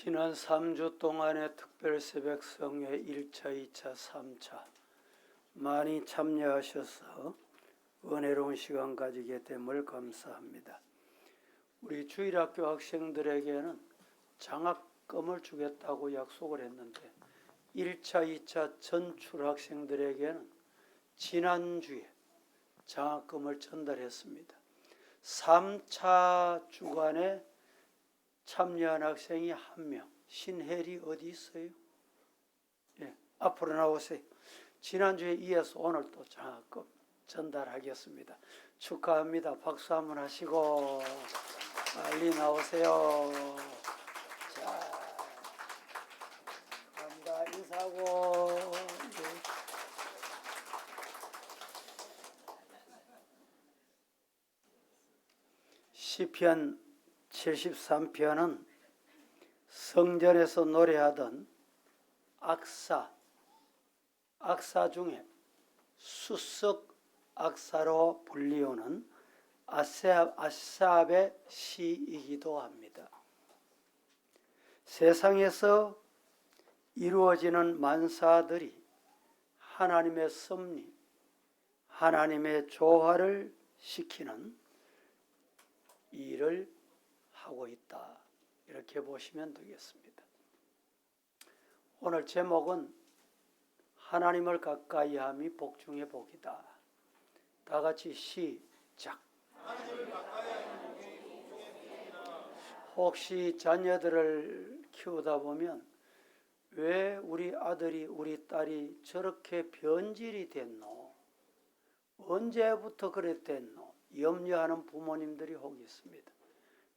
지난 3주 동안의 특별 새벽 성회 1차, 2차, 3차 많이 참여하셔서 은혜로운 시간 가지게 됨을 감사합니다. 우리 주일학교 학생들에게는 장학금을 주겠다고 약속을 했는데 1차, 2차 전출 학생들에게는 지난주에 장학금을 전달했습니다. 3차 주간에 참여한 학생이 한 명, 신혜리 어디 있어요? 예, 앞으로 나오세요. 지난주에 이어서 오늘 또 장학금 전달하겠습니다. 축하합니다. 박수 한번 하시고 빨리 나오세요. 자, 감사합니다. 인사하고. 네. 시편 73편은 성전에서 노래하던 악사 중에 수석 악사로 불리우는 아삽의 시이기도 합니다. 세상에서 이루어지는 만사들이 하나님의 섭리, 하나님의 조화를 시키는 일을 하고 있다. 이렇게 보시면 되겠습니다. 오늘 제목은 하나님을 가까이함이 복 중의 복이다. 다 같이 시작. 혹시 자녀들을 키우다 보면 왜 우리 아들이 우리 딸이 저렇게 변질이 됐노? 언제부터 그랬댔노? 염려하는 부모님들이 혹 있습니다.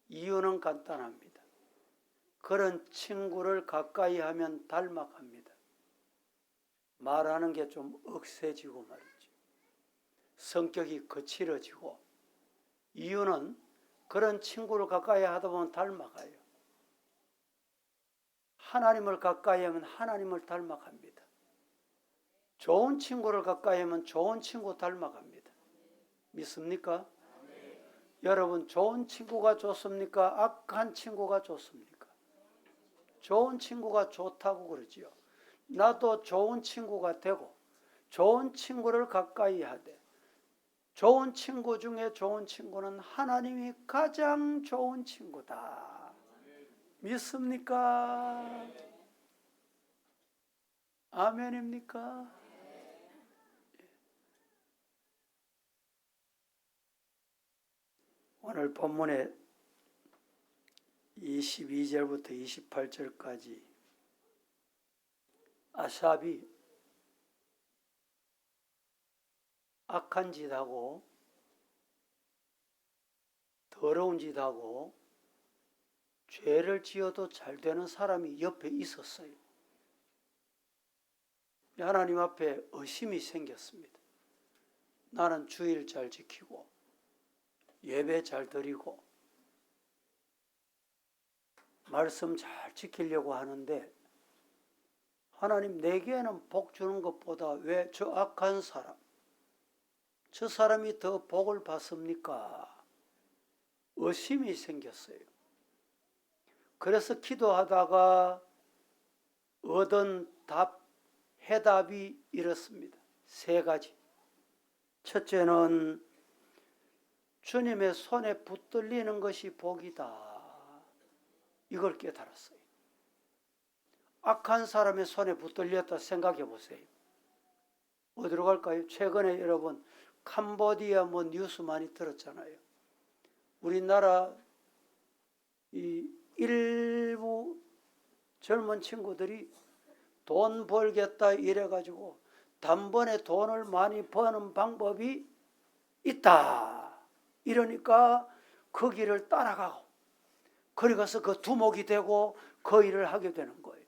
이유는 간단합니다. 그런 친구를 가까이 하면 닮아갑니다. 말하는 게 좀 억세지고 말이죠. 성격이 거칠어지고, 이유는 그런 친구를 가까이 하다 보면 닮아가요. 하나님을 가까이 하면 하나님을 닮아갑니다. 좋은 친구를 가까이 하면 좋은 친구 닮아갑니다. 믿습니까? 여러분, 좋은 친구가 좋습니까? 악한 친구가 좋습니까? 좋은 친구가 좋다고 그러지요. 나도 좋은 친구가 되고 좋은 친구를 가까이 하되, 좋은 친구 중에 좋은 친구는 하나님이 가장 좋은 친구다. 믿습니까? 아멘입니까? 오늘 본문에 22절부터 28절까지 아삽이 악한 짓하고 더러운 짓하고 죄를 지어도 잘 되는 사람이 옆에 있었어요. 하나님 앞에 의심이 생겼습니다. 나는 주일 잘 지키고 예배 잘 드리고 말씀 잘 지키려고 하는데 하나님 내게는 복 주는 것보다 왜 저 악한 사람, 저 사람이 더 복을 받습니까? 의심이 생겼어요. 그래서 기도하다가 얻은 해답이 이렇습니다. 세 가지. 첫째는 주님의 손에 붙들리는 것이 복이다. 이걸 깨달았어요. 악한 사람의 손에 붙들렸다 생각해 보세요. 어디로 갈까요? 최근에 여러분 캄보디아 뉴스 많이 들었잖아요. 우리나라 이 일부 젊은 친구들이 돈 벌겠다 이래가지고 단번에 돈을 많이 버는 방법이 있다. 이러니까 그 길을 따라가고 거기 가서 그 두목이 되고 그 일을 하게 되는 거예요.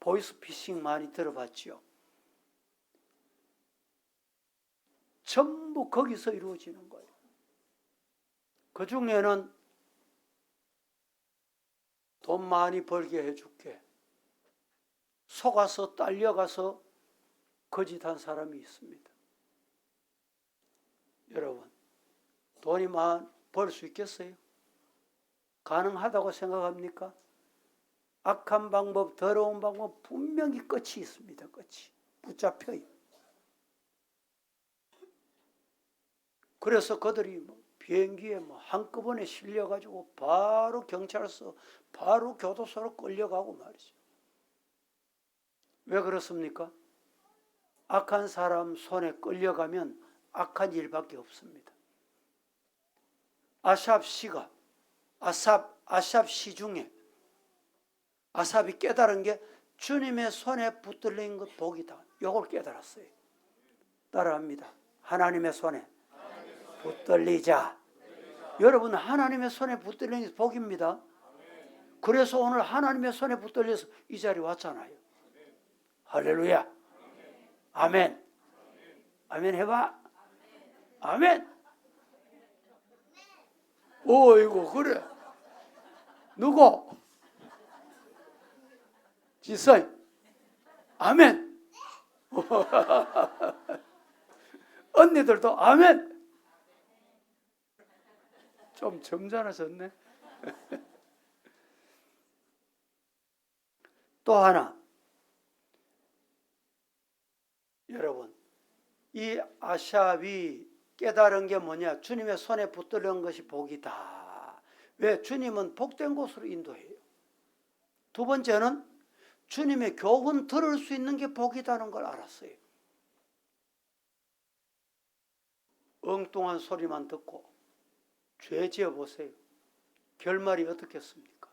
보이스피싱 많이 들어봤지요. 전부 거기서 이루어지는 거예요. 그 중에는 돈 많이 벌게 해줄게. 속아서 딸려가서 거짓한 사람이 있습니다. 여러분, 돈이 벌 수 있겠어요? 가능하다고 생각합니까? 악한 방법, 더러운 방법 분명히 끝이 있습니다. 끝이 붙잡혀요. 그래서 그들이 비행기에 한꺼번에 실려가지고 바로 경찰서, 바로 교도소로 끌려가고 말이죠. 왜 그렇습니까? 악한 사람 손에 끌려가면 악한 일밖에 없습니다. 아삽 시 중에 아삽이 깨달은 게 주님의 손에 붙들린 것 복이다. 이걸 깨달았어요. 따라합니다. 하나님의 손에 붙들리자. 여러분, 하나님의 손에 붙들리는 게 복입니다. 그래서 오늘 하나님의 손에 붙들려서 이 자리에 왔잖아요. 할렐루야. 아멘. 아멘 해봐. 아멘. 어이구, 그래. 누구? 지서이. 아멘. 언니들도 아멘. 좀 점잖아졌네. 또 하나, 여러분, 이 아삽이 깨달은 게 뭐냐? 주님의 손에 붙들린 것이 복이다. 왜? 주님은 복된 곳으로 인도해요. 두 번째는 주님의 교훈 들을 수 있는 게 복이다는 걸 알았어요. 엉뚱한 소리만 듣고 죄 지어 보세요. 결말이 어떻겠습니까?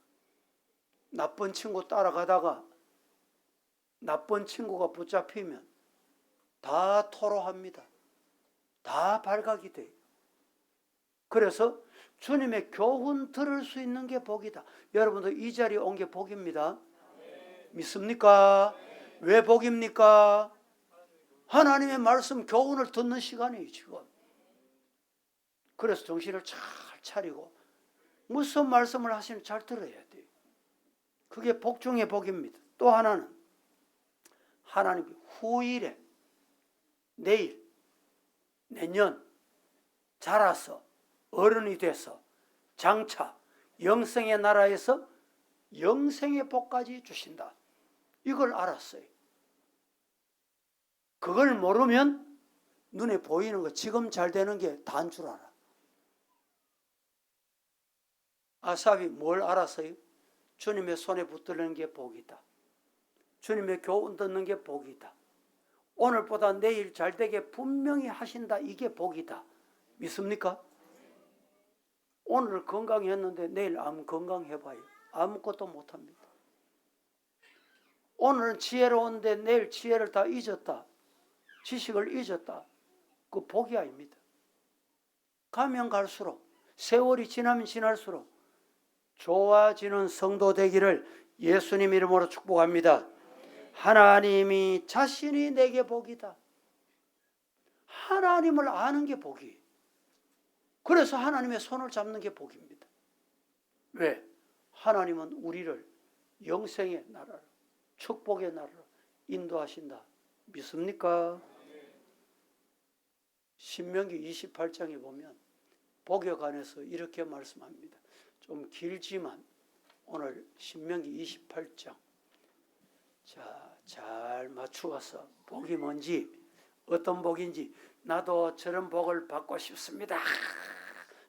나쁜 친구 따라가다가 나쁜 친구가 붙잡히면 다 토로합니다. 다 발각이 돼요. 그래서 주님의 교훈 들을 수 있는 게 복이다. 여러분들 이 자리에 온 게 복입니다. 믿습니까? 왜 복입니까? 하나님의 말씀 교훈을 듣는 시간이에요, 지금. 그래서 정신을 잘 차리고 무슨 말씀을 하시는지 잘 들어야 돼요. 그게 복 중의 복입니다. 또 하나는 하나님이 후일에 내일, 내년 자라서 어른이 돼서 장차 영생의 나라에서 영생의 복까지 주신다. 이걸 알았어요. 그걸 모르면 눈에 보이는 거 지금 잘 되는 게 다인 줄 알아. 아삽이 뭘 알았어요? 주님의 손에 붙들는 게 복이다. 주님의 교훈 듣는 게 복이다. 오늘보다 내일 잘 되게 분명히 하신다. 이게 복이다. 믿습니까? 오늘 건강했는데 내일 안 건강해봐요. 아무것도 못합니다. 오늘은 지혜로운데 내일 지혜를 다 잊었다. 지식을 잊었다. 그 복이 아닙니다. 가면 갈수록, 세월이 지나면 지날수록 좋아지는 성도 되기를 예수님 이름으로 축복합니다. 하나님이 자신이 내게 복이다. 하나님을 아는 게 복이에요. 그래서 하나님의 손을 잡는 게 복입니다. 왜? 하나님은 우리를 영생의 나라로, 축복의 나라로 인도하신다. 믿습니까? 신명기 28장에 보면 복에 관해서 이렇게 말씀합니다. 좀 길지만 오늘 신명기 28장 자, 잘 맞추어서 복이 뭔지 어떤 복인지 나도 저런 복을 받고 싶습니다.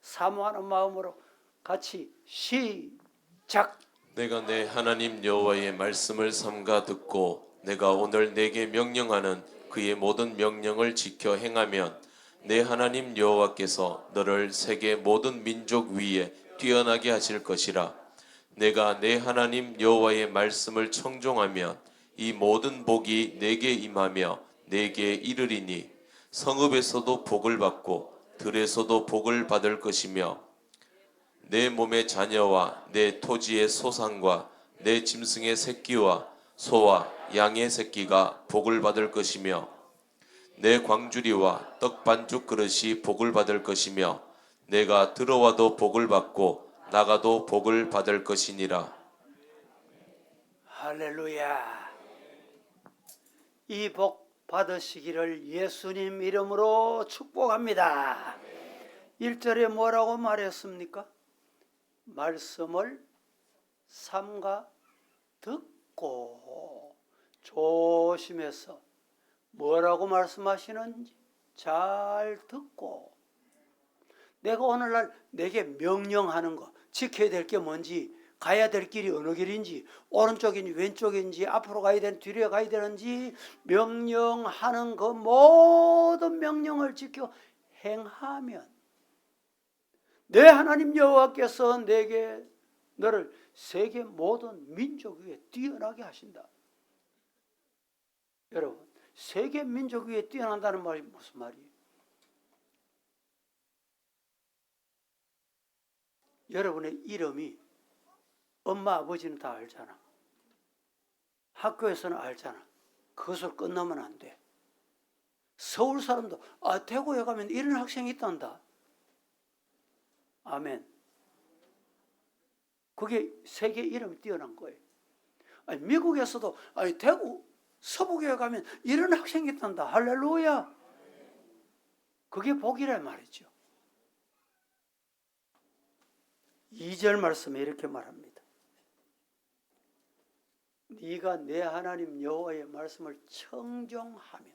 사모하는 마음으로 같이 시작. 내가 내 하나님 여호와의 말씀을 삼가 듣고 내가 오늘 내게 명령하는 그의 모든 명령을 지켜 행하면 내 하나님 여호와께서 너를 세계 모든 민족 위에 뛰어나게 하실 것이라. 내가 내 하나님 여호와의 말씀을 청종하면 이 모든 복이 내게 임하며 내게 이르리니 성읍에서도 복을 받고 들에서도 복을 받을 것이며 내 몸의 자녀와 내 토지의 소산과 내 짐승의 새끼와 소와 양의 새끼가 복을 받을 것이며 내 광주리와 떡 반죽 그릇이 복을 받을 것이며 내가 들어와도 복을 받고 나가도 복을 받을 것이니라. 할렐루야. 이 복 받으시기를 예수님 이름으로 축복합니다. 1절에 뭐라고 말했습니까? 말씀을 삼가 듣고 조심해서 뭐라고 말씀하시는지 잘 듣고, 내가 오늘날 내게 명령하는 거, 지켜야 될 게 뭔지, 가야 될 길이 어느 길인지, 오른쪽인지 왼쪽인지, 앞으로 가야 되는 뒤로 가야 되는지 명령하는 그 모든 명령을 지켜 행하면 내 하나님 여호와께서 내게 너를 세계 모든 민족 위에 뛰어나게 하신다. 여러분, 세계 민족 위에 뛰어난다는 말이 무슨 말이에요? 여러분의 이름이 엄마 아버지는 다 알잖아. 학교에서는 알잖아. 그것으로 끝나면 안 돼. 서울 사람도 대구에 가면 이런 학생이 있단다. 아멘. 그게 세계 이름이 뛰어난 거예요. 미국에서도 대구 서부교회 가면 이런 학생이 있단다. 할렐루야. 그게 복이라 말이죠. 2절 말씀에 이렇게 말합니다. 네가 내 하나님 여호와의 말씀을 청종하면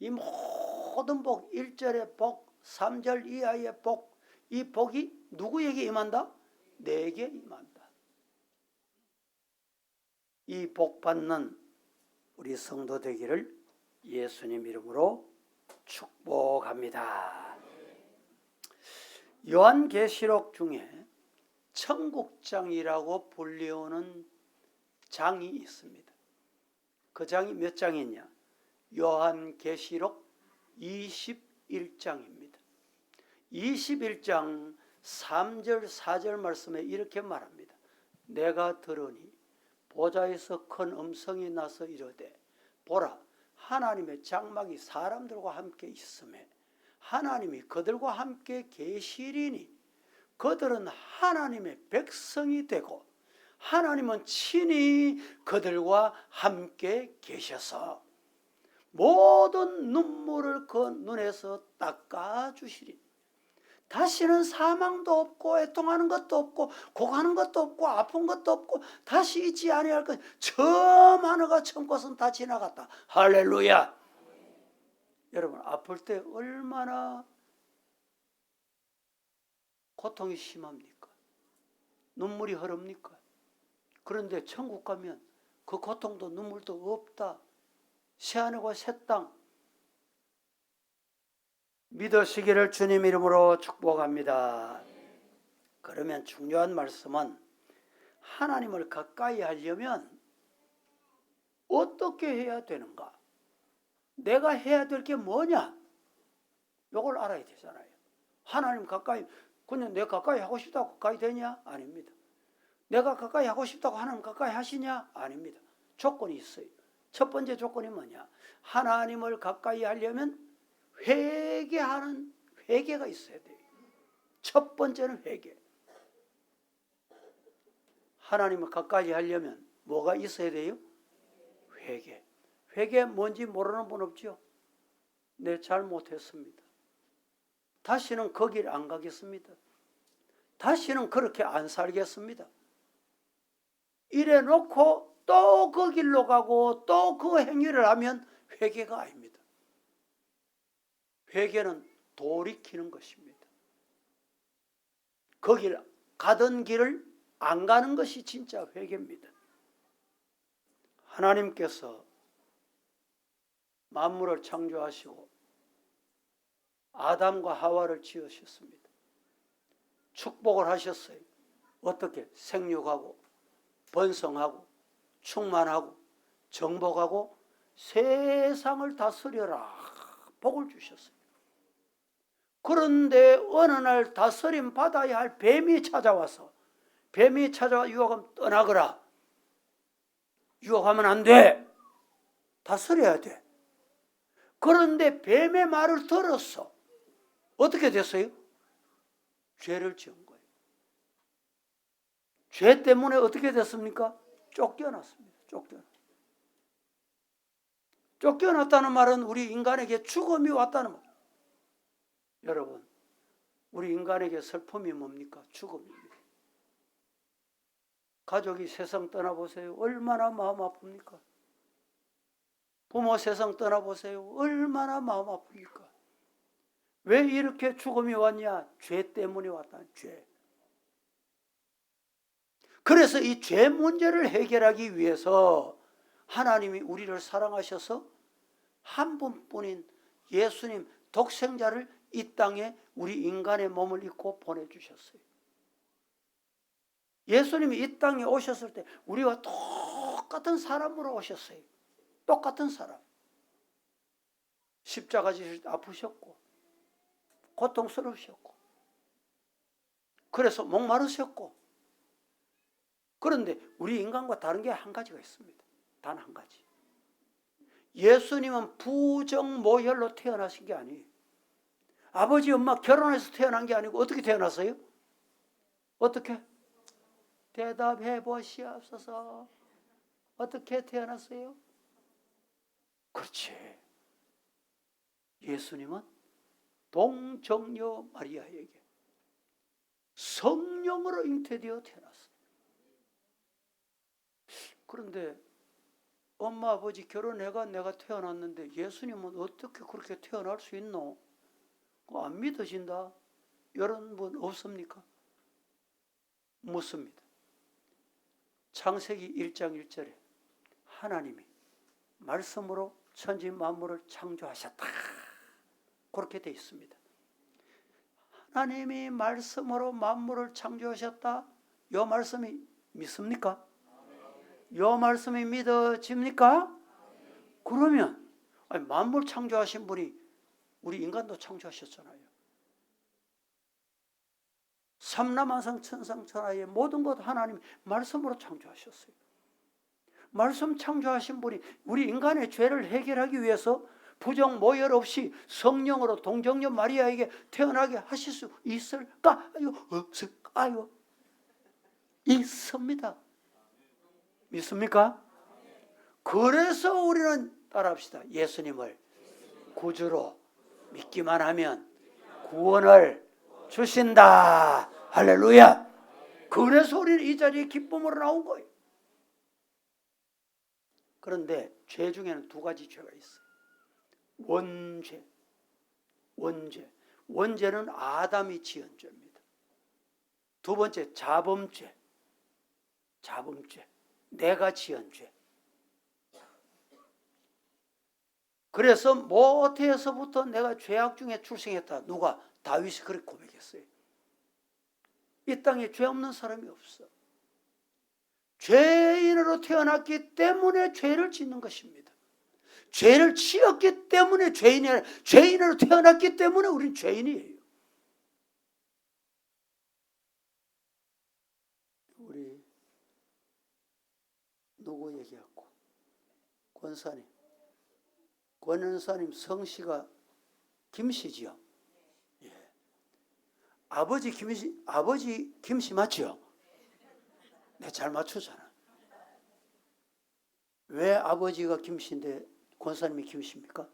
이 모든 복, 1절의 복, 3절 이하의 복, 이 복이 누구에게 임한다? 내게 임한다. 이 복 받는 우리 성도 되기를 예수님 이름으로 축복합니다. 요한계시록 중에 천국장이라고 불리우는 장이 있습니다. 그 장이 몇 장이냐? 요한계시록 21장입니다. 21장 3절 4절 말씀에 이렇게 말합니다. 내가 들으니 보좌에서 큰 음성이 나서 이르되 보라, 하나님의 장막이 사람들과 함께 있음에 하나님이 그들과 함께 계시리니 그들은 하나님의 백성이 되고 하나님은 친히 그들과 함께 계셔서 모든 눈물을 그 눈에서 닦아주시리. 다시는 사망도 없고 애통하는 것도 없고 고가는 것도 없고 아픈 것도 없고 다시 있지 아니할 것. 처음 하나가 처음 것은 다 지나갔다. 할렐루야. 여러분, 아플 때 얼마나 고통이 심합니까? 눈물이 흐릅니까? 그런데 천국 가면 그 고통도 눈물도 없다. 새하늘과 새 땅 믿으시기를 주님 이름으로 축복합니다. 그러면 중요한 말씀은 하나님을 가까이 하려면 어떻게 해야 되는가? 내가 해야 될 게 뭐냐? 이걸 알아야 되잖아요. 하나님 가까이, 그냥 내가 가까이 하고 싶다고 가까이 되냐? 아닙니다. 내가 가까이 하고 싶다고 하나님 가까이 하시냐? 아닙니다. 조건이 있어요. 첫 번째 조건이 뭐냐? 하나님을 가까이 하려면 회개하는 회개가 있어야 돼요. 첫 번째는 회개. 하나님을 가까이 하려면 뭐가 있어야 돼요? 회개. 회개 뭔지 모르는 분 없죠? 네, 잘못했습니다. 다시는 거길 안 가겠습니다. 다시는 그렇게 안 살겠습니다. 이래 놓고 또 그 길로 가고 또 그 행위를 하면 회개가 아닙니다. 회개는 돌이키는 것입니다. 거길 가던 길을 안 가는 것이 진짜 회개입니다. 하나님께서 만물을 창조하시고 아담과 하와를 지으셨습니다. 축복을 하셨어요. 어떻게? 생육하고 번성하고 충만하고 정복하고 세상을 다스려라 복을 주셨어요. 그런데 어느 날 다스림 받아야 할 뱀이 찾아와 유혹하면 떠나거라. 유혹하면 안 돼. 다스려야 돼. 그런데 뱀의 말을 들었어. 어떻게 됐어요? 죄를 지은 거예요. 죄 때문에 어떻게 됐습니까? 쫓겨났습니다. 쫓겨났다는 말은 우리 인간에게 죽음이 왔다는 말. 여러분, 우리 인간에게 슬픔이 뭡니까? 죽음입니다. 가족이 세상 떠나보세요. 얼마나 마음 아픕니까? 부모 세상 떠나보세요. 얼마나 마음 아픕니까? 왜 이렇게 죽음이 왔냐? 죄 때문에 왔다. 죄. 그래서 이 죄 문제를 해결하기 위해서 하나님이 우리를 사랑하셔서 한 분뿐인 예수님 독생자를 이 땅에 우리 인간의 몸을 입고 보내주셨어요. 예수님이 이 땅에 오셨을 때 우리와 똑같은 사람으로 오셨어요. 똑같은 사람. 십자가 지실 때 아프셨고 고통스러우셨고 그래서 목마르셨고 그런데 우리 인간과 다른 게 한 가지가 있습니다. 단 한 가지. 예수님은 부정모혈로 태어나신 게 아니에요. 아버지 엄마 결혼해서 태어난 게 아니고 어떻게 태어났어요? 어떻게? 대답해 보시옵소서. 어떻게 태어났어요? 그렇지. 예수님은 동정녀 마리아에게 성령으로 잉태되어 태어났어요. 그런데 엄마 아버지 결혼해가 내가 태어났는데 예수님은 어떻게 그렇게 태어날 수 있노? 그거 안 믿어진다. 이런 분 없습니까? 묻습니다. 창세기 1장 1절에 하나님이 말씀으로 천지 만물을 창조하셨다. 그렇게 되어 있습니다. 하나님이 말씀으로 만물을 창조하셨다. 이 말씀이 믿습니까? 이 말씀이 믿어집니까? 그러면 만물 창조하신 분이 우리 인간도 창조하셨잖아요. 삼라만상 천상천하의 모든 것 하나님 말씀으로 창조하셨어요. 말씀 창조하신 분이 우리 인간의 죄를 해결하기 위해서 부정 모혈 없이 성령으로 동정녀 마리아에게 태어나게 하실 수 있을까요? 없을까요? 있습니다. 믿습니까? 그래서 우리는 따라합시다. 예수님을 구주로 믿기만 하면 구원을 주신다. 할렐루야. 그래서 우리는 이 자리에 기쁨으로 나온 거예요. 그런데 죄 중에는 두 가지 죄가 있어요. 원죄. 원죄는 아담이 지은 죄입니다. 두 번째 자범죄. 내가 지은 죄. 그래서 모태에서부터 내가 죄악 중에 출생했다. 누가? 다윗이 그렇게 고백했어요. 이 땅에 죄 없는 사람이 없어. 죄인으로 태어났기 때문에 죄를 짓는 것입니다. 죄를 지었기 때문에 죄인으로 태어났기 때문에 우린 죄인이에요. 우리 누구 얘기하고 권사님, 권은사님 성씨가 김씨지요? 예. 아버지 김씨 맞죠? 네, 잘 맞추잖아. 왜 아버지가 김씨인데 권사님이 김씨입니까?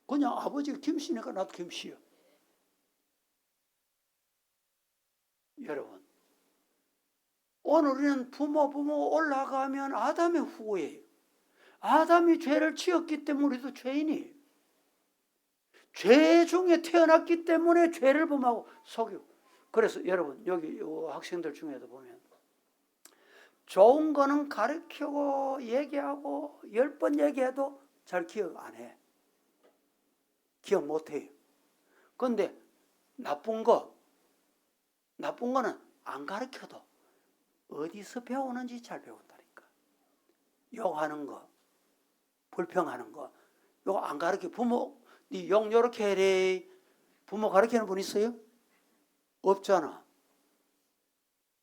그냥 아버지가 김씨니까 나도 김씨요. 여러분, 오늘 우리는 부모 올라가면 아담의 후예요. 아담이 죄를 지었기 때문에 우리도 죄인이에요. 죄 중에 태어났기 때문에 죄를 범하고 속이고. 그래서 여러분 여기 학생들 중에도 보면 좋은 거는 가르치고 얘기하고 10번 얘기해도 잘 기억 안 해. 기억 못 해요. 그런데 나쁜 거는 안 가르쳐도 어디서 배우는지 잘 배운다니까. 욕하는 거, 불평하는 거, 이거 안 가르쳐. 부모, 네 욕 요렇게 해래. 부모 가르치는 분 있어요? 없잖아.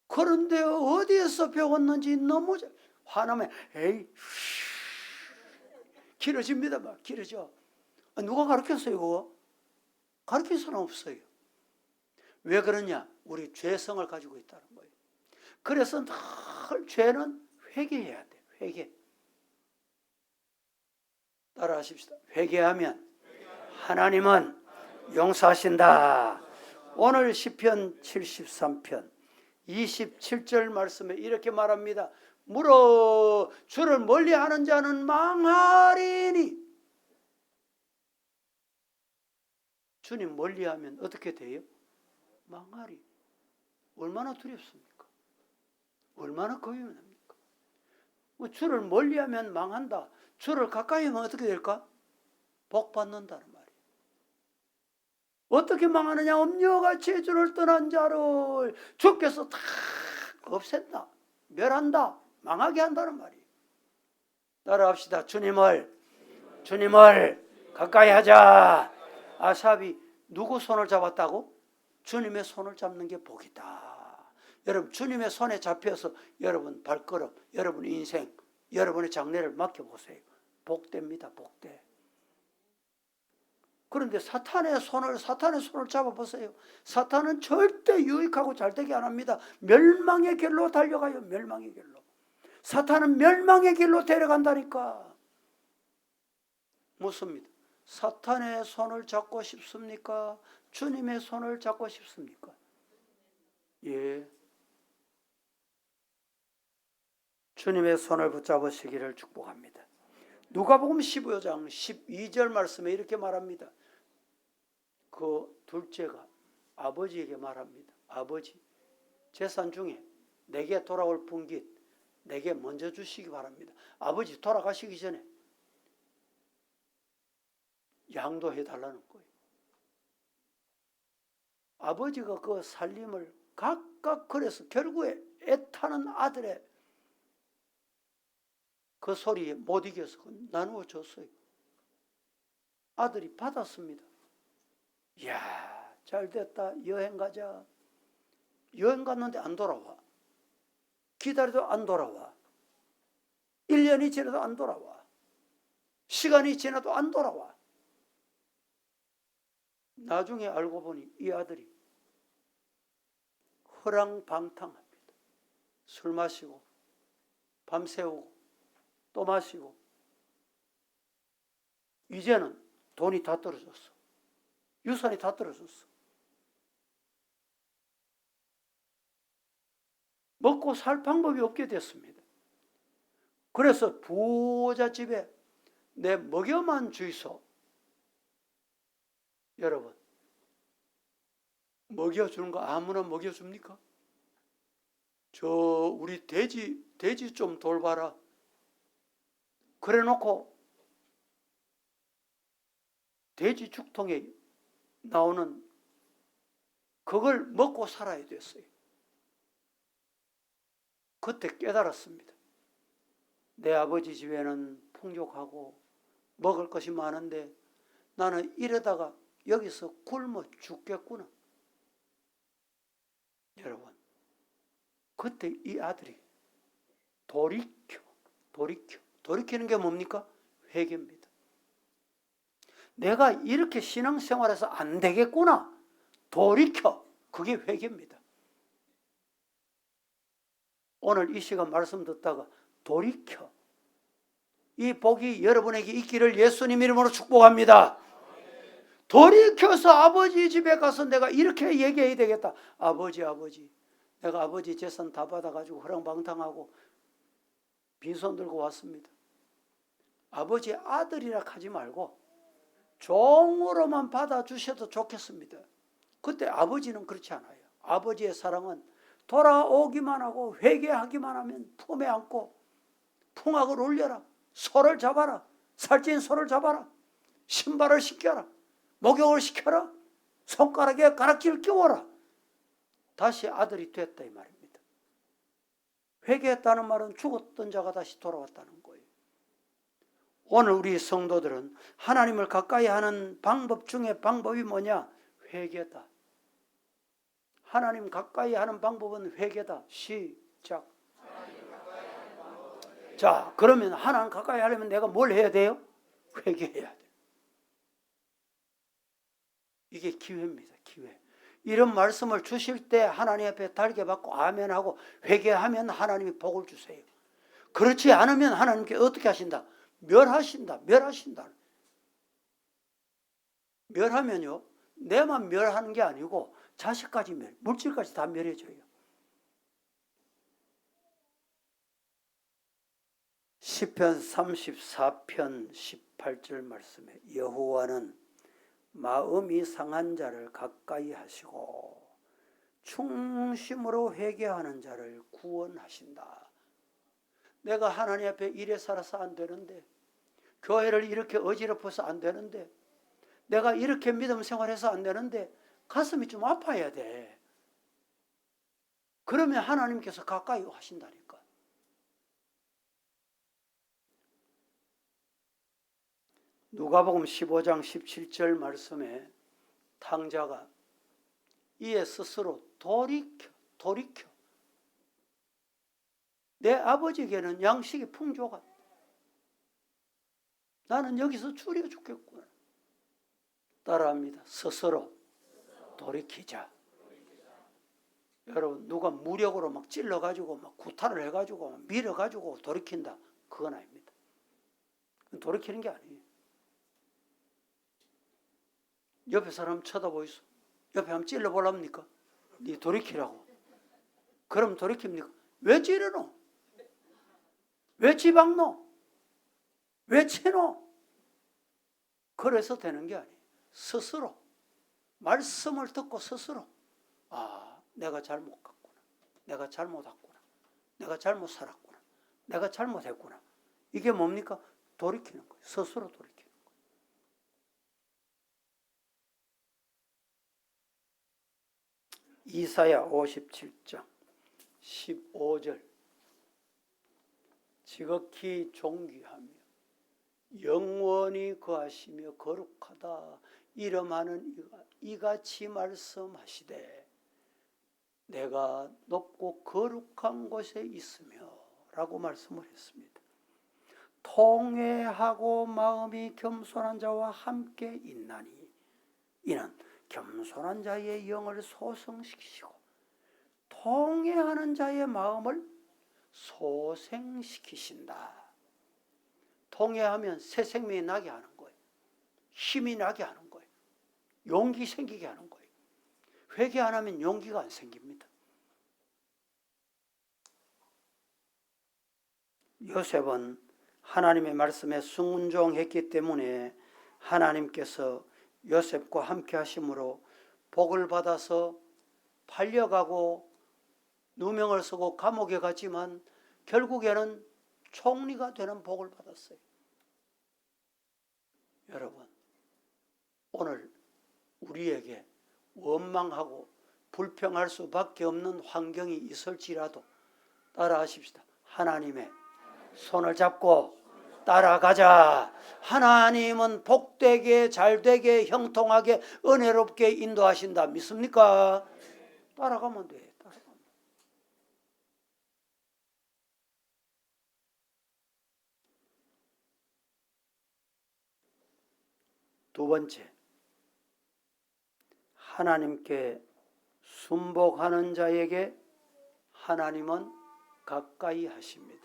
그런데 어디에서 배웠는지 너무 화나면 에이 길어집니다. 막 길어져. 누가 가르쳤어요 그거? 가르칠 사람 없어요. 왜 그러냐? 우리 죄성을 가지고 있다는 거예요. 그래서 늘 죄는 회개해야 돼. 회개. 따라 하십시다. 회개하면 하나님은 용서하신다. 오늘 시편 73편 27절 말씀에 이렇게 말합니다. 물어 주를 멀리하는 자는 망하리니. 주님 멀리하면 어떻게 돼요? 망하리. 얼마나 두렵습니까? 얼마나 고민합니까? 주를 멀리하면 망한다. 주를 가까이 하면 어떻게 될까? 복 받는다는 말이에요. 어떻게 망하느냐? 음녀같이 주를 떠난 자를 주께서 다 없앤다, 멸한다, 망하게 한다는 말이에요. 따라합시다. 주님을 가까이 하자. 아삽이 누구 손을 잡았다고? 주님의 손을 잡는 게 복이다. 여러분, 주님의 손에 잡혀서 여러분 발걸음, 여러분 인생, 여러분의 장래를 맡겨보세요. 복됩니다. 복돼. 그런데 사탄의 손을 잡아보세요. 사탄은 절대 유익하고 잘되게 안 합니다. 멸망의 길로 달려가요. 멸망의 길로. 사탄은 멸망의 길로 데려간다니까. 묻습니다. 사탄의 손을 잡고 싶습니까? 주님의 손을 잡고 싶습니까? 예. 주님의 손을 붙잡으시기를 축복합니다. 누가복음 15장 12절 말씀에 이렇게 말합니다. 그 둘째가 아버지에게 말합니다. 아버지, 재산 중에 내게 돌아올 분깃 내게 먼저 주시기 바랍니다. 아버지 돌아가시기 전에 양도해달라는 거예요. 아버지가 그 살림을 각각 그래서 결국에 애타는 아들의 그 소리에 못 이겨서 나누어 줬어요. 아들이 받았습니다. 이야, 잘됐다. 여행 가자. 여행 갔는데 안 돌아와. 기다려도 안 돌아와. 1년이 지나도 안 돌아와. 시간이 지나도 안 돌아와. 나중에 알고 보니 이 아들이 허랑방탕합니다. 술 마시고 밤새우고 또 마시고 이제는 돈이 다 떨어졌어. 유산이 다 떨어졌어. 먹고 살 방법이 없게 됐습니다. 그래서 부자집에 내 먹여만 주이소. 여러분, 먹여주는 거 아무나 먹여줍니까? 저 우리 돼지 좀 돌봐라. 그래 놓고 돼지 죽통에 나오는 그걸 먹고 살아야 됐어요. 그때 깨달았습니다. 내 아버지 집에는 풍족하고 먹을 것이 많은데 나는 이러다가 여기서 굶어 죽겠구나. 여러분, 그때 이 아들이 돌이키는 게 뭡니까? 회개입니다. 내가 이렇게 신앙생활에서 안 되겠구나. 돌이켜. 그게 회개입니다. 오늘 이 시간 말씀 듣다가 돌이켜. 이 복이 여러분에게 있기를 예수님 이름으로 축복합니다. 돌이켜서 아버지 집에 가서 내가 이렇게 얘기해야 되겠다. 아버지, 내가 아버지 재산 다 받아가지고 허랑방탕하고 빈손 들고 왔습니다. 아버지 아들이라 하지 말고 종으로만 받아주셔도 좋겠습니다. 그때 아버지는 그렇지 않아요. 아버지의 사랑은 돌아오기만 하고 회개하기만 하면 품에 안고 풍악을 울려라. 소를 잡아라. 살찐 소를 잡아라. 신발을 신겨라. 목욕을 시켜라. 손가락에 가락지를 끼워라. 다시 아들이 됐다 이 말입니다. 회개했다는 말은 죽었던 자가 다시 돌아왔다는 거예요. 오늘 우리 성도들은 하나님을 가까이 하는 방법 중에 방법이 뭐냐? 회개다. 하나님 가까이 하는 방법은 회개다. 시작. 자, 그러면 하나님 가까이 하려면 내가 뭘 해야 돼요? 회개해야 돼요. 이게 기회입니다. 기회. 이런 말씀을 주실 때 하나님 앞에 달게 받고 아멘하고 회개하면 하나님이 복을 주세요. 그렇지 않으면 하나님께 어떻게 하신다? 멸하신다. 멸하면요, 내만 멸하는 게 아니고 자식까지 물질까지 다 멸해줘요. 시편 34편 18절 말씀에 여호와는 마음이 상한 자를 가까이 하시고 충심으로 회개하는 자를 구원하신다. 내가 하나님 앞에 이래 살아서 안 되는데, 교회를 이렇게 어지럽혀서 안 되는데, 내가 이렇게 믿음 생활해서 안 되는데 가슴이 좀 아파야 돼. 그러면 하나님께서 가까이 하신다니까. 누가복음 15장 17절 말씀에 탕자가 이에 스스로 돌이켜 내 아버지에게는 양식이 풍족하다. 나는 여기서 줄여 죽겠구나. 따라합니다. 스스로 돌이키자. 여러분, 누가 무력으로 막 찔러가지고 막 구타를 해가지고 막 밀어가지고 돌이킨다, 그건 아닙니다. 돌이키는 게 아니에요. 옆에 사람 쳐다보이소. 옆에 한번 찔러보랍니까? 네 돌이키라고. 그럼 돌이킵니까? 왜 찌르노? 왜 지박노? 왜 채노? 그래서 되는 게 아니에요. 스스로 말씀을 듣고 스스로 내가 잘못 갔구나. 내가 잘못했구나. 내가 잘못 살았구나. 내가 잘못했구나. 이게 뭡니까? 돌이키는 거예요. 스스로 돌이키는 거예요. 이사야 57장 15절 지극히 존귀하며 영원히 거하시며 거룩하다 이름하는 이같이 말씀하시되 내가 높고 거룩한 곳에 있으며 라고 말씀을 했습니다. 통회하고 마음이 겸손한 자와 함께 있나니 이는 겸손한 자의 영을 소성시키시고 통회하는 자의 마음을 소생시키신다. 통회하면 새 생명이 나게 하는 거예요. 힘이 나게 하는 거예요. 용기 생기게 하는 거예요. 회개 안 하면 용기가 안 생깁니다. 요셉은 하나님의 말씀에 순종했기 때문에 하나님께서 요셉과 함께 하심으로 복을 받아서 팔려가고 누명을 쓰고 감옥에 갔지만 결국에는 총리가 되는 복을 받았어요. 여러분, 오늘 우리에게 원망하고 불평할 수밖에 없는 환경이 있을지라도 따라하십시다. 하나님의 손을 잡고 따라가자. 하나님은 복되게 잘되게 형통하게 은혜롭게 인도하신다. 믿습니까? 따라가면 돼. 따라가면. 두 번째, 하나님께 순복하는 자에게 하나님은 가까이 하십니다.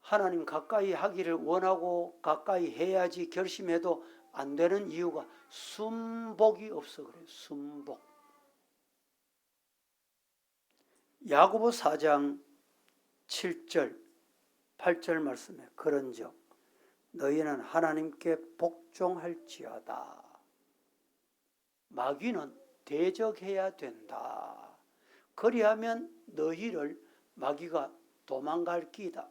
하나님 가까이 하기를 원하고 가까이 해야지 결심해도 안 되는 이유가 순복이 없어 그래요. 순복. 야고보 4장 7절 8절 말씀에 그런즉 너희는 하나님께 복종할지어다. 마귀는 대적해야 된다. 그리하면 너희를 마귀가 도망갈 끼다.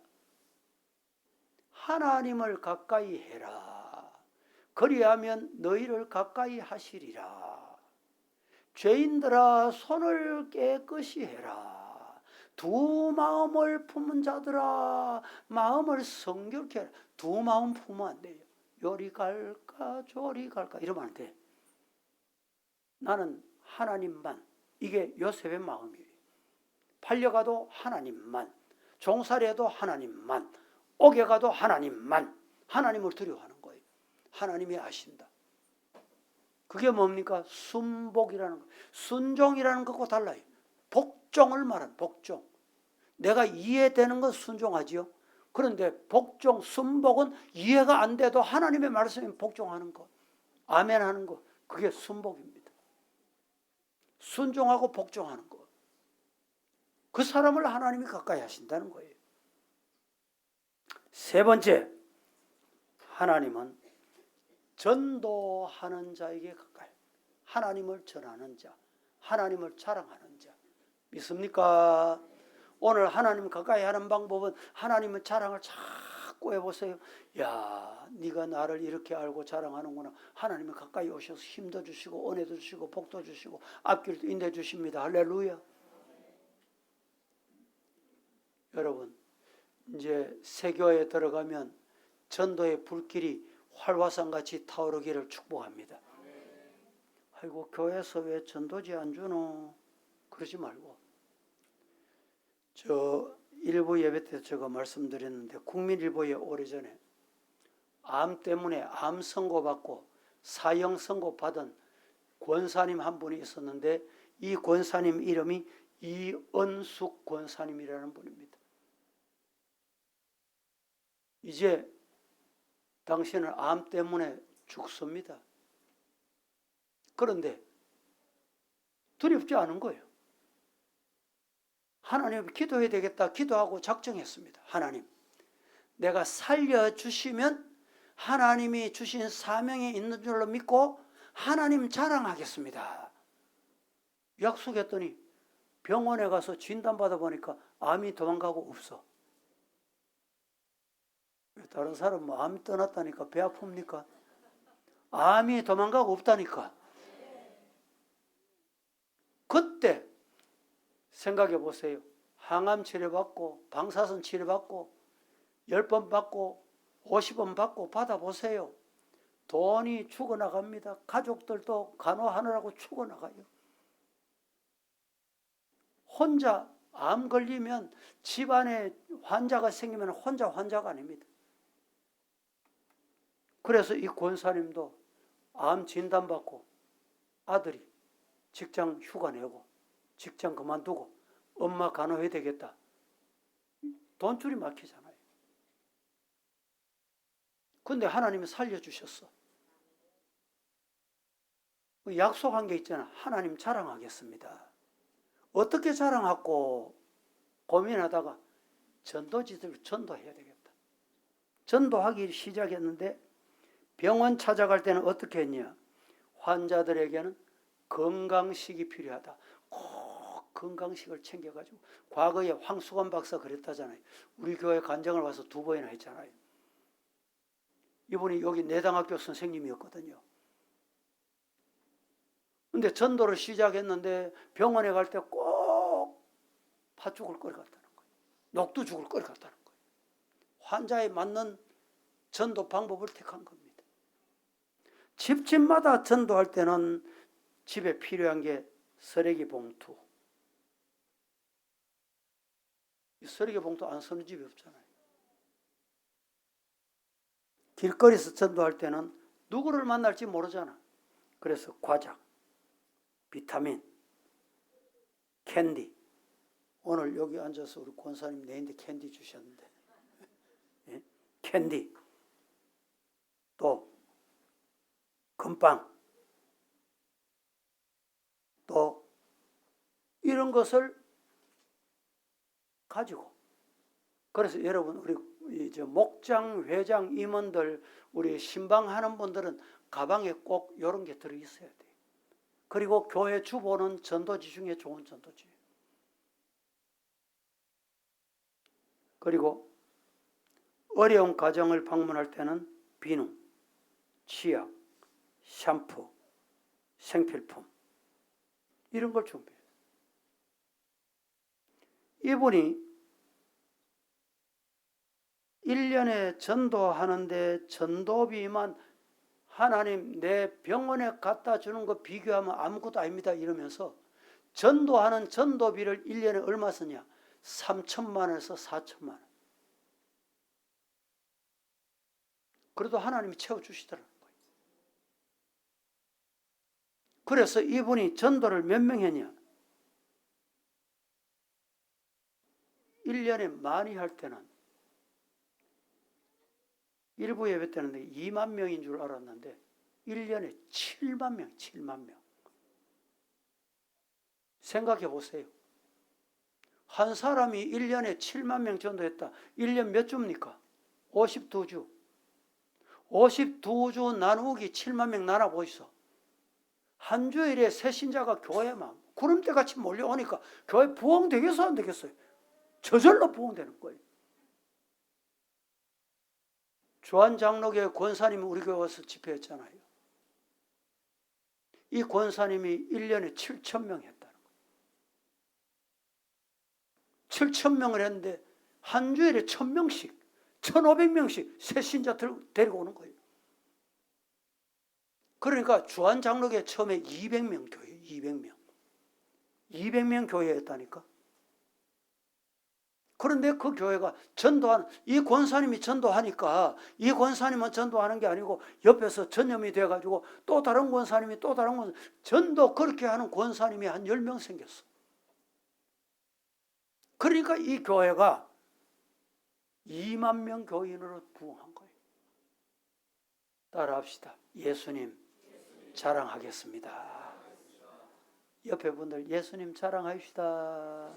하나님을 가까이 해라. 그리하면 너희를 가까이 하시리라. 죄인들아 손을 깨끗이 해라. 두 마음을 품은 자들아 마음을 성결케 해라. 두 마음 품으면 안 돼요. 요리 갈까 저리 갈까 이러면 안 돼. 나는 하나님만. 이게 요셉의 마음이에요. 팔려가도 하나님만, 종살이해도 하나님만, 옥에 가도 하나님만. 하나님을 두려워하는 거예요. 하나님이 아신다. 그게 뭡니까? 순복이라는 거. 순종이라는 것과 달라요. 복종을 말하는 복종. 내가 이해되는 건 순종하지요. 그런데 복종, 순복은 이해가 안 돼도 하나님의 말씀에 복종하는 것, 아멘 하는 것, 그게 순복입니다. 순종하고 복종하는 것. 그 사람을 하나님이 가까이 하신다는 거예요. 세 번째, 하나님은 전도하는 자에게 가까이, 하나님을 전하는 자, 하나님을 자랑하는 자. 믿습니까? 오늘 하나님 가까이 하는 방법은 하나님의 자랑을 자꾸 해보세요. 야, 네가 나를 이렇게 알고 자랑하는구나. 하나님이 가까이 오셔서 힘도 주시고 은혜도 주시고 복도 주시고 앞길도 인도해 주십니다. 할렐루야. 여러분, 이제 세교에 들어가면 전도의 불길이 활화산같이 타오르기를 축복합니다. 아이고, 교회에서 왜 전도지 안 주노? 그러지 말고, 저 일부 예배 때 제가 말씀드렸는데 국민일보에 오래전에 암 때문에 암 선고 받고 사형 선고 받은 권사님 한 분이 있었는데 이 권사님 이름이 이은숙 권사님이라는 분입니다. 이제 당신은 암 때문에 죽습니다. 그런데 두렵지 않은 거예요. 하나님 기도해야 되겠다 기도하고 작정했습니다. 하나님, 내가 살려주시면 하나님이 주신 사명이 있는 줄로 믿고 하나님 자랑하겠습니다. 약속했더니 병원에 가서 진단받아 보니까 암이 도망가고 없어. 다른 사람 뭐 암이 떠났다니까 배 아픕니까? 암이 도망가고 없다니까. 그때 생각해 보세요. 항암 치료받고 방사선 치료받고 10번 받고 50번 받고 받아보세요. 돈이 죽어나갑니다. 가족들도 간호하느라고 죽어나가요. 혼자 암 걸리면 집안에 환자가 생기면 혼자 환자가 아닙니다. 그래서 이 권사님도 암 진단받고 아들이 직장 휴가 내고 직장 그만두고 엄마 간호해야 되겠다. 돈줄이 막히잖아요. 근데 하나님이 살려주셨어. 약속한 게 있잖아. 하나님 자랑하겠습니다. 어떻게 자랑하고 고민하다가 전도지들 전도해야 되겠다. 전도하기 시작했는데 병원 찾아갈 때는 어떻게 했냐? 환자들에게는 건강식이 필요하다. 꼭 건강식을 챙겨가지고, 과거에 황수관 박사 그랬다잖아요. 우리 교회 간증을 와서 2번이나 했잖아요. 이분이 여기 내당학교 선생님이었거든요. 근데 전도를 시작했는데 병원에 갈 때 꼭 팥죽을 끓여 갔다는 거예요. 녹두죽을 끓여 갔다는 거예요. 환자에 맞는 전도 방법을 택한 겁니다. 집집마다 전도할 때는 집에 필요한 게 쓰레기 봉투. 이 쓰레기 봉투 안 쓰는 집이 없잖아요. 길거리에서 전도할 때는 누구를 만날지 모르잖아. 그래서 과자, 비타민, 캔디. 오늘 여기 앉아서 우리 권사님 내인데 캔디 주셨는데, 예? 캔디, 또 금빵, 또 이런 것을 가지고, 그래서 여러분 우리 목장, 회장, 임원들, 우리 신방하는 분들은 가방에 꼭 이런 게 들어있어야 돼요. 그리고 교회 주보는 전도지 중에 좋은 전도지예요. 그리고 어려운 가정을 방문할 때는 비누, 치약, 샴푸, 생필품 이런 걸 준비해요. 이분이 1년에 전도하는데 전도비만 하나님 내 병원에 갖다 주는 거 비교하면 아무것도 아닙니다 이러면서 전도하는 전도비를 1년에 얼마 쓰냐? 3천만 원에서 4천만 원. 그래도 하나님이 채워주시더라는 거예요. 그래서 이분이 전도를 몇 명 했냐? 1년에 많이 할 때는 일부 예배 때는 2만 명인 줄 알았는데 1년에 7만 명, 7만 명. 생각해 보세요. 한 사람이 1년에 7만 명 전도했다. 1년 몇 주입니까? 52주. 52주 나누기 7만 명 나눠보시소. 한 주일에 새 신자가 교회만 구름대같이 몰려오니까 교회 부흥되겠어 안 되겠어요? 저절로 부흥되는 거예요. 주한장로교회 권사님이 우리 교회 와서 집회했잖아요. 이 권사님이 1년에 7,000명 했다는 거예요. 7,000명을 했는데 한 주일에 1,000명씩 1,500명씩 새 신자 데리고 오는 거예요. 그러니까 주한장로교회 처음에 200명 교회, 200명 교회였다니까. 그런데 그 교회가 이 권사님이 전도하니까 이 권사님은 전도하는 게 아니고 옆에서 전염이 돼가지고 또 다른 권사님이 전도 그렇게 하는 권사님이 한 10명 생겼어. 그러니까 이 교회가 2만 명 교인으로 부흥한 거예요. 따라합시다. 예수님 자랑하겠습니다. 옆에 분들 예수님 자랑합시다.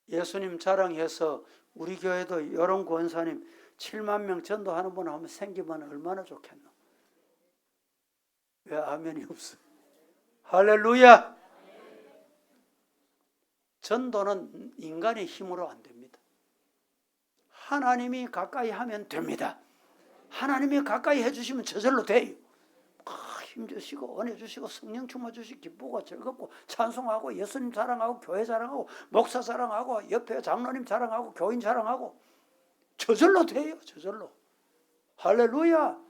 예수님 자랑해서 우리 교회도 이런 권사님 7만 명 전도하는 분 하면 생기면 얼마나 좋겠노. 왜 아멘이 없어? 할렐루야. 전도는 인간의 힘으로 안 됩니다. 하나님이 가까이 하면 됩니다. 하나님이 가까이 해주시면 저절로 돼요. 힘주시고 은혜 주시고 성령 충만 주시고 기쁘고 즐겁고 찬송하고 예수님 자랑하고 교회 자랑하고 목사 자랑하고 옆에 장로님 자랑하고 교인 자랑하고 저절로 돼요. 저절로. 할렐루야.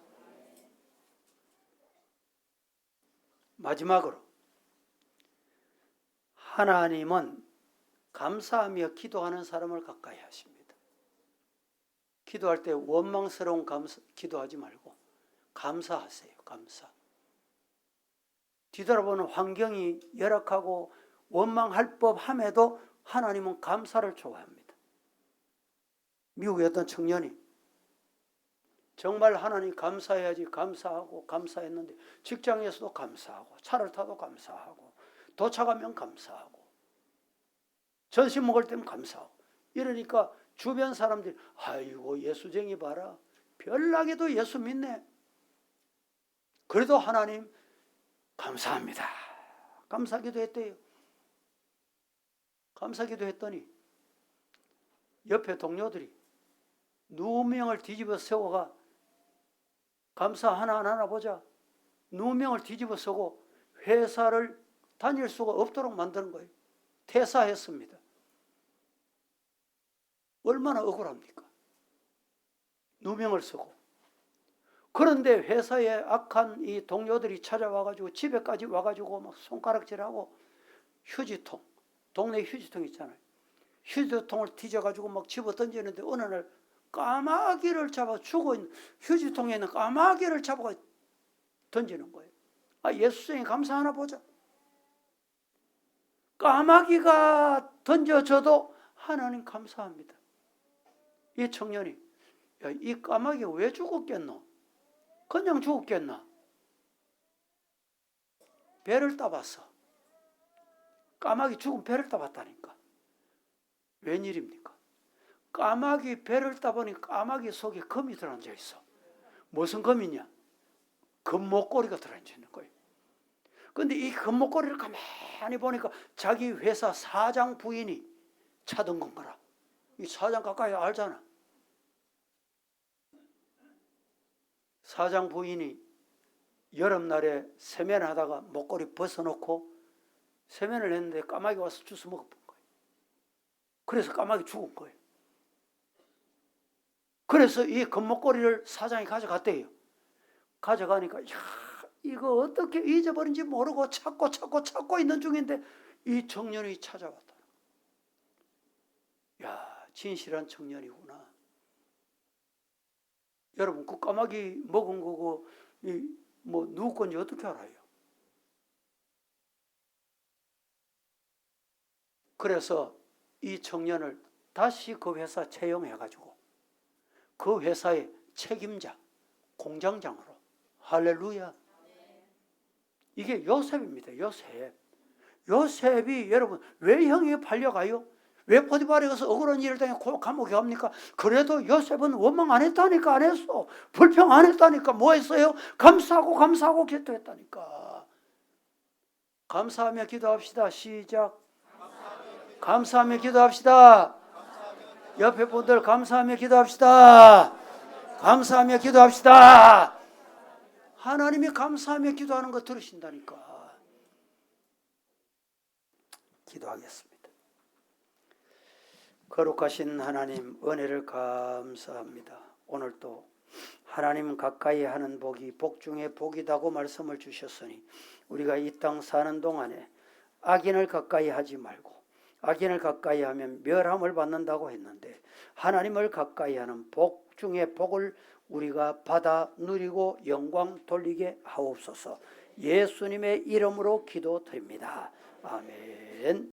마지막으로 하나님은 감사하며 기도하는 사람을 가까이 하십니다. 기도할 때 원망스러운 기도하지 말고 감사하세요. 감사. 뒤돌아보는 환경이 열악하고 원망할 법함에도 하나님은 감사를 좋아합니다. 미국의 어떤 청년이 정말 하나님 감사해야지 감사하고 감사했는데 직장에서도 감사하고 차를 타도 감사하고 도착하면 감사하고 점심 먹을 때는 감사하고 이러니까 주변 사람들이 아이고 예수쟁이 봐라. 별나게도 예수 믿네. 그래도 하나님 감사합니다. 감사기도 했대요. 감사기도 했더니 옆에 동료들이 누명을 뒤집어 세워가 감사 하나 보자. 누명을 뒤집어 쓰고 회사를 다닐 수가 없도록 만드는 거예요. 퇴사했습니다. 얼마나 억울합니까? 누명을 쓰고. 그런데 회사에 악한 이 동료들이 찾아와가지고 집에까지 와가지고 막 손가락질하고 휴지통, 동네 휴지통 있잖아요. 휴지통을 뒤져가지고 막 집어 던지는데 어느 날 까마귀를 잡아 죽어있는 휴지통에 있는 까마귀를 잡아 던지는 거예요. 예수님이 감사하나 보자. 까마귀가 던져져도 하나님 감사합니다. 이 청년이 이 까마귀 왜 죽었겠노? 그냥 죽었겠나? 배를 따봤어. 까마귀 죽은 배를 따봤다니까. 웬일입니까? 까마귀 배를 따보니 까마귀 속에 금이 들어앉아 있어. 무슨 금이냐? 금목걸이가 들어앉아 있는 거예요. 근데 이 금목걸이를 가만히 보니까 자기 회사 사장 부인이 차던 건가라. 이 사장 가까이 알잖아. 사장 부인이 여름날에 세면하다가 목걸이 벗어놓고 세면을 했는데 까마귀 와서 주워 먹어본 거예요. 그래서 까마귀 죽은 거예요. 그래서 이 금목걸이를 사장이 가져갔대요. 가져가니까 이거 어떻게 잊어버린지 모르고 찾고 있는 중인데 이 청년이 찾아왔다. 진실한 청년이구나. 여러분 그 까마귀 먹은 거고 누구 건지 어떻게 알아요? 그래서 이 청년을 다시 그 회사 채용해가지고 그 회사의 책임자, 공장장으로. 할렐루야. 이게 요셉입니다. 요셉이 여러분 왜 형이 팔려가요? 왜 포티파라에 가서 억울한 일을 당해 감옥에 갑니까? 그래도 요셉은 원망 안 했다니까. 안 했어. 불평 안 했다니까. 뭐 했어요? 감사하고 기도했다니까. 감사하며 기도합시다. 시작. 감사하며 기도합시다. 옆에 분들 감사하며 기도합시다. 감사하며 기도합시다. 하나님이 감사하며 기도하는 거 들으신다니까. 기도하겠습니다. 거룩하신 하나님, 은혜를 감사합니다. 오늘도 하나님 가까이 하는 복이 복 중에 복이다고 말씀을 주셨으니 우리가 이 땅 사는 동안에 악인을 가까이 하지 말고, 악인을 가까이 하면 멸함을 받는다고 했는데 하나님을 가까이 하는 복 중에 복을 우리가 받아 누리고 영광 돌리게 하옵소서. 예수님의 이름으로 기도드립니다. 아멘.